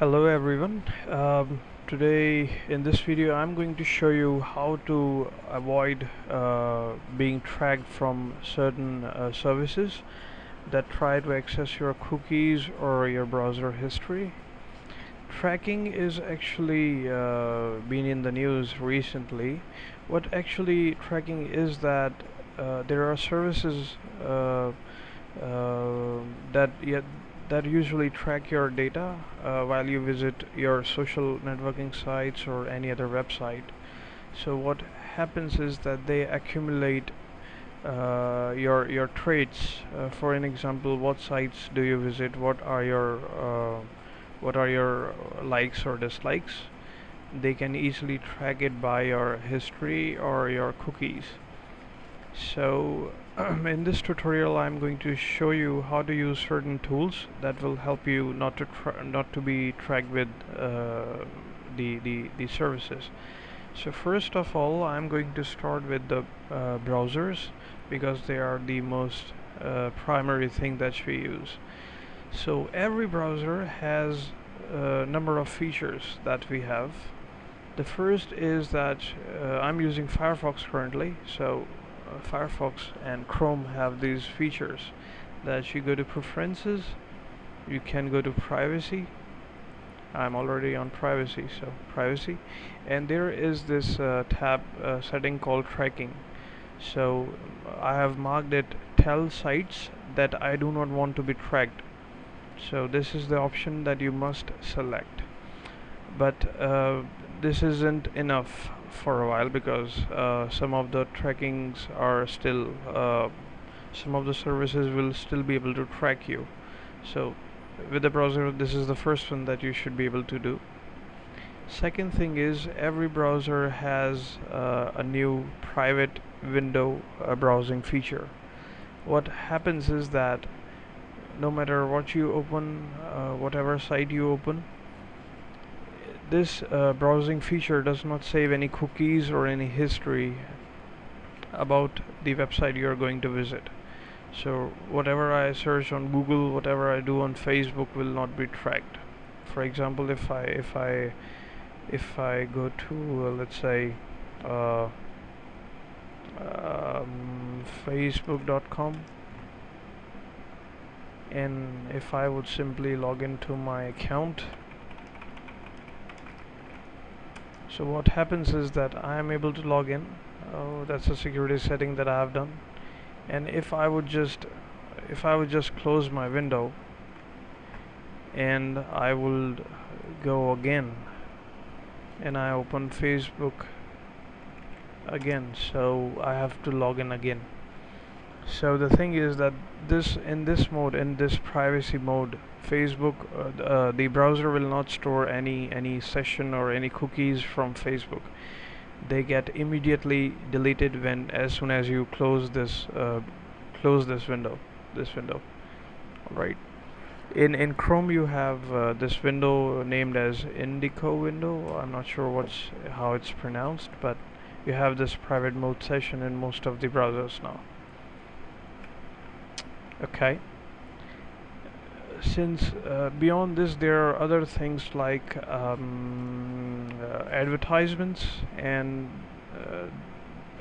Hello everyone. Today in this video I'm going to show you how to avoid being tracked from certain services that try to access your cookies or your browser history. Tracking is actually been in the news recently. What actually tracking is that there are services uh, that yet that usually track your data while you visit your social networking sites or any other website. So what happens is that they accumulate your traits. For an example, what sites do you visit? What are your likes or dislikes? They can easily track it by your history or your cookies. So in this tutorial I'm going to show you how to use certain tools that will help you not to be tracked with the services. So first of all, I'm going to start with the browsers because they are the most primary thing that we use. So every browser has a number of features that we have. The first is that I'm using Firefox currently, so Firefox and Chrome have these features that you go to preferences, you can go to privacy. I'm already on privacy, so privacy, and there is this tab setting called tracking. So I have marked it tell sites that I do not want to be tracked. So this is the option that you must select. But this isn't enough for a while because some of the trackings are still some of the services will still be able to track you. So with the browser, this is the first one that you should be able to do. Second thing is every browser has a new private window browsing feature. What happens is that no matter what you open, whatever site you open, this browsing feature does not save any cookies or any history about the website you are going to visit. So whatever I search on Google, whatever I do on Facebook will not be tracked. For example, if I go to let's say facebook.com, and if I would simply log into my account, so what happens is that I am able to log in. Oh, that's a security setting that I have done. And if I would just close my window and I will go again and I open Facebook again, so I have to log in again. So the thing is that in this privacy mode, Facebook, the browser will not store any session or any cookies from Facebook. They get immediately deleted when as soon as you close this window. All right. In Chrome you have this window named as Indico window. I'm not sure how it's pronounced, but you have this private mode session in most of the browsers now. Okay. Since beyond this there are other things like advertisements, and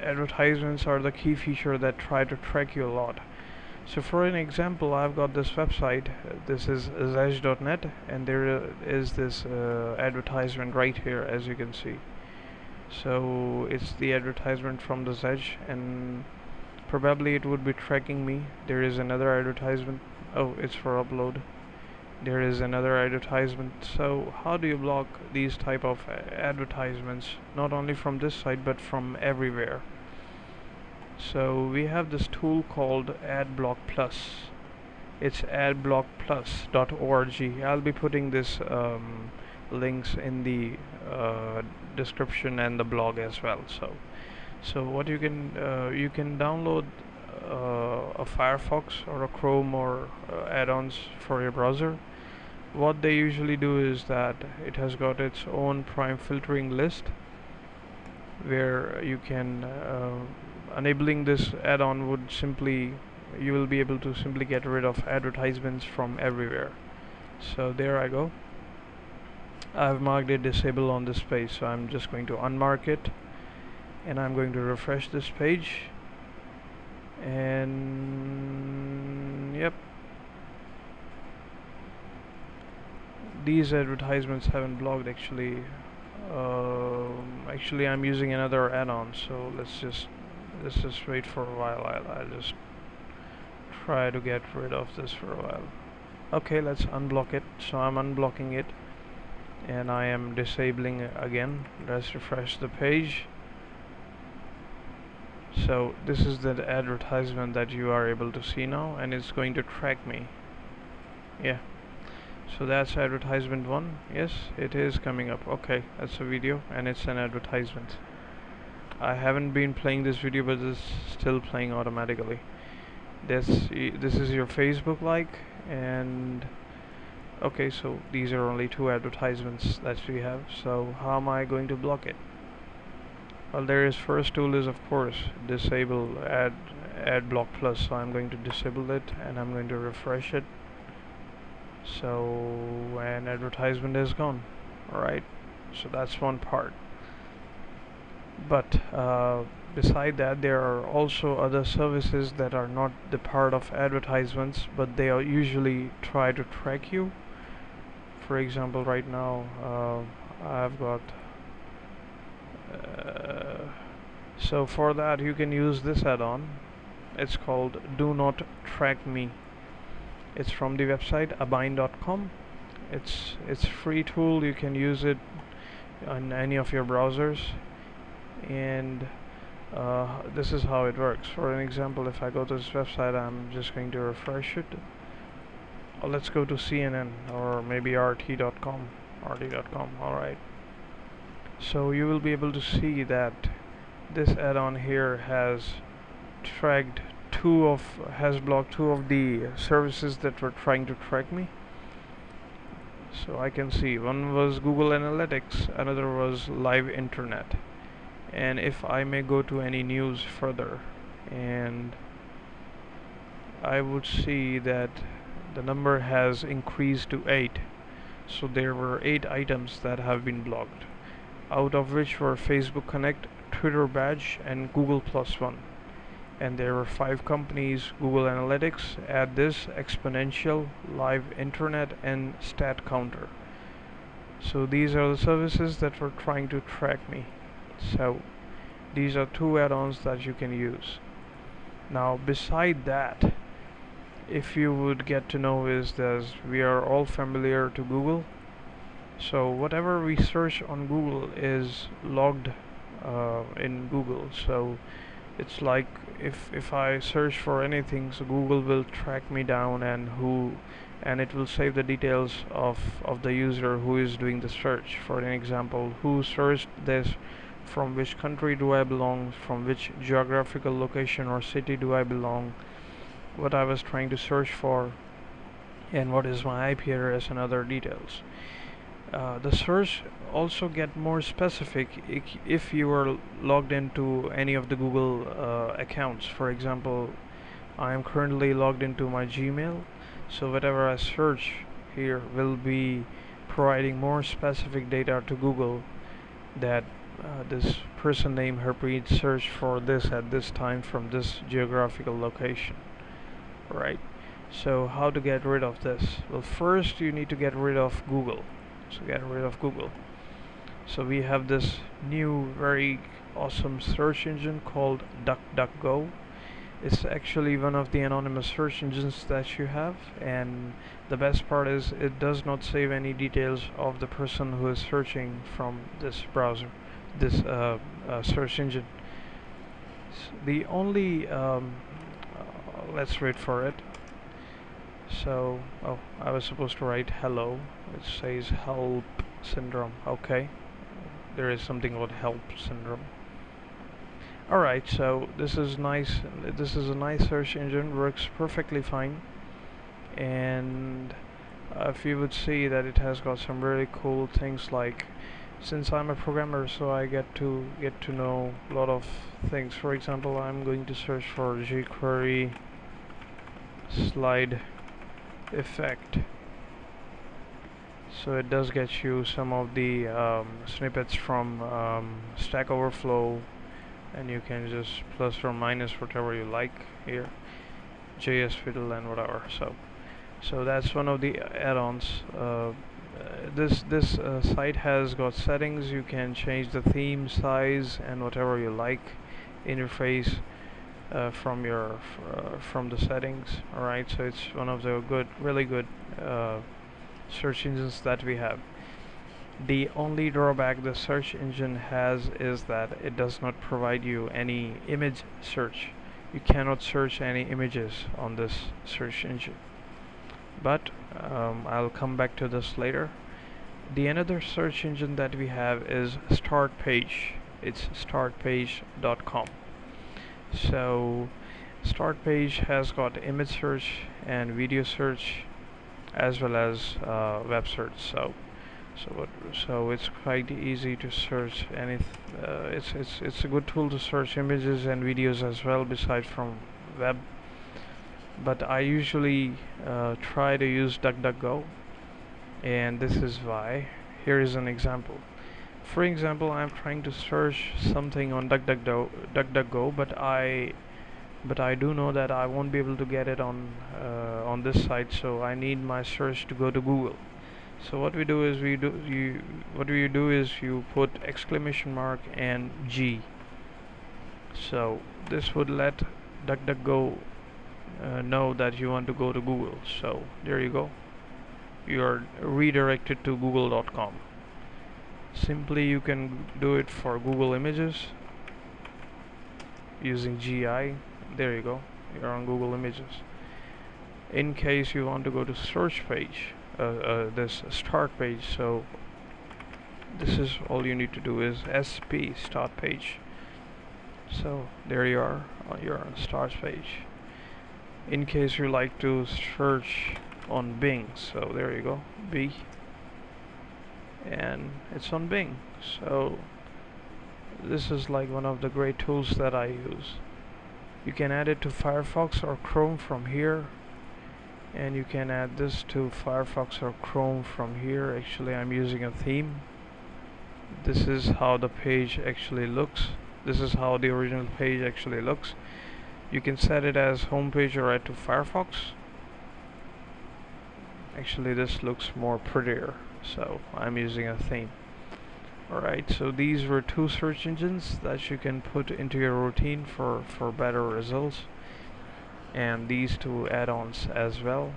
advertisements are the key feature that try to track you a lot. So for an example, I've got this website, this is zedge.net, and there is this advertisement right here, as you can see. So it's the advertisement from the Zedge, and probably it would be tracking me. There is another advertisement. Oh, it's for upload. There is another advertisement. So how do you block these type of advertisements, not only from this site but from everywhere? So we have this tool called AdBlock Plus. It's adblockplus.org. I'll be putting this links in the description and the blog as well. So what you can download a Firefox or a Chrome or add-ons for your browser. What they usually do is that it has got its own prime filtering list where you can enabling this add-on would simply you will be able to simply get rid of advertisements from everywhere. So there I go. I've marked it disable on this page, so I'm just going to unmark it, and I'm going to refresh this page, and yep, these advertisements haven't blocked actually. Actually I'm using another add-on, so let's just wait for a while. I'll just try to get rid of this for a while. Okay, let's unblock it. So I'm unblocking it, and I am disabling it again. Let's refresh the page. So this is the advertisement that you are able to see now, and it's going to track me. Yeah, so that's advertisement 1. Yes, it is coming up. Okay, that's a video and it's an advertisement. I haven't been playing this video, but it's still playing automatically. This is your Facebook like, and okay, so these are only 2 advertisements that we have. So how am I going to block it? Well, there is first tool is of course disable ad block plus, so I'm going to disable it and I'm going to refresh it. So an advertisement is gone. Alright, so that's one part. But beside that, there are also other services that are not the part of advertisements, but they are usually try to track you. For example, right now I've got so for that you can use this add-on. It's called Do Not Track Me. It's from the website abine.com. It's free tool. You can use it on any of your browsers, and this is how it works. For an example, if I go to this website, I'm just going to refresh it. Let's go to CNN or maybe RT.com. Alright, so you will be able to see that this add-on here has blocked 2 of the services that were trying to track me. So I can see one was Google Analytics, another was live internet. And if I may go to any news further, and I would see that the number has increased to 8. So there were 8 items that have been blocked, out of which were Facebook Connect, Twitter Badge, and Google Plus One. And there were 5 companies: Google Analytics, Addons, Exponential, Live Internet, and Stat Counter. So these are the services that were trying to track me. So these are 2 add-ons that you can use. Now beside that, if you would get to know, is that we are all familiar to Google. So whatever we search on Google is logged in Google. So it's like if I search for anything, so Google will track me down, and it will save the details of the user who is doing the search. For an example, who searched this, from which country do I belong, from which geographical location or city do I belong, what I was trying to search for, and what is my IP address, and other details. The search also get more specific if you are logged into any of the Google accounts. For example, I am currently logged into my Gmail, so whatever I search here will be providing more specific data to Google, that this person named Harpreet searched for this at this time from this geographical location. Right, so how to get rid of this? Well, first you need to get rid of Google. So get rid of Google. So we have this new very awesome search engine called DuckDuckGo. It's actually one of the anonymous search engines that you have, and the best part is it does not save any details of the person who is searching from this browser, this search engine. The only let's wait for it. So, oh, I was supposed to write hello. It says help syndrome. Okay, there is something called help syndrome. Alright, so this is nice. This is a nice search engine, works perfectly fine. And if you would see that it has got some really cool things, like, since I'm a programmer, so I get to know a lot of things. For example, I'm going to search for jQuery slide effect. So it does get you some of the snippets from Stack Overflow, and you can just plus or minus whatever you like here, JS Fiddle and whatever. So that's one of the add-ons. This site has got settings. You can change the theme size and whatever you like, interface from the settings. All right, so it's one of the really good search engines that we have. The only drawback the search engine has is that it does not provide you any image search. You cannot search any images on this search engine. But I'll come back to this later. The another search engine that we have is Start Page. It's startpage.com. So Start Page has got image search and video search as well as web search. So it's quite easy to search it's a good tool to search images and videos as well, besides from web. But I usually try to use DuckDuckGo, and this is why. Here is an example. For example, I'm trying to search something on DuckDuckGo, but I do know that I won't be able to get it on this site, so I need my search to go to Google. So what we do is you put exclamation mark and G. So this would let DuckDuckGo know that you want to go to Google. So there you go. You are redirected to google.com. Simply you can do it for Google Images using GI. There you go. You're on Google Images. In case you want to go to search page, this start page, so this is all you need to do is SP start page. So there you are, you're on start page. In case you like to search on Bing, so there you go, B, and it's on Bing. So this is like one of the great tools that I use. You can add it to Firefox or Chrome from here, and you can add this to Firefox or Chrome from here. Actually, I'm using a theme. This is how the page actually looks. This is how the original page actually looks. You can set it as home page or add to Firefox. Actually, this looks more prettier, so I'm using a theme. Alright, so these were two search engines that you can put into your routine for better results, and these two add-ons as well.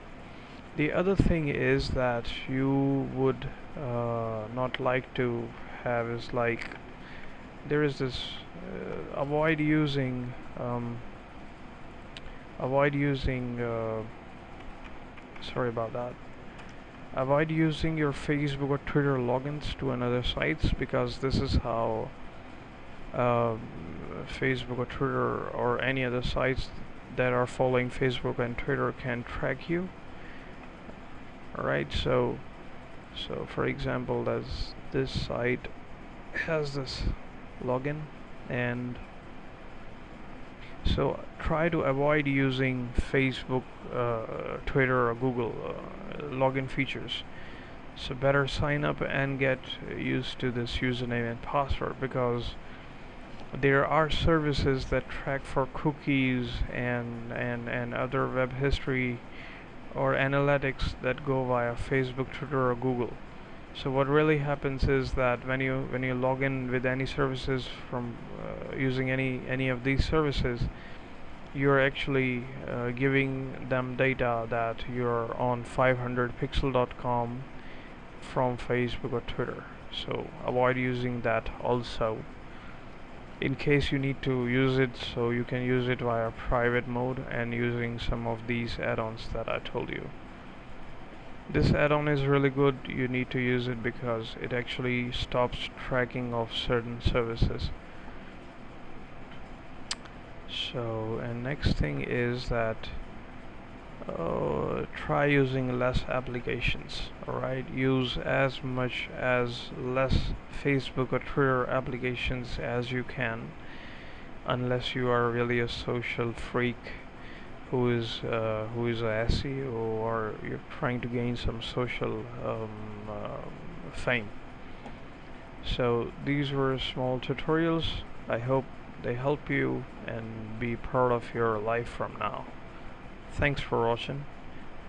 The other thing is that you would not like to have is like there is this avoid using sorry about that. Avoid using your Facebook or Twitter logins to another sites, because this is how Facebook or Twitter or any other sites that are following Facebook and Twitter can track you. Alright, so for example, this site has this login, and so try to avoid using Facebook, Twitter or Google login features. So better sign up and get used to this username and password, because there are services that track for cookies and other web history or analytics that go via Facebook, Twitter or Google. So what really happens is that when you log in with any services from using any of these services, you're actually giving them data that you're on 500pixel.com from Facebook or Twitter. So avoid using that also. In case you need to use it, so you can use it via private mode and using some of these add-ons that I told you. This add-on is really good. You need to use it because it actually stops tracking of certain services. So, and next thing is that try using less applications. Alright, use as much as less Facebook or Twitter applications as you can, unless you are really a social freak who is a SEO, or you're trying to gain some social fame. So these were small tutorials. I hope they help you and be part of your life from now. Thanks for watching.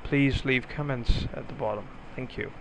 Please leave comments at the bottom. Thank you.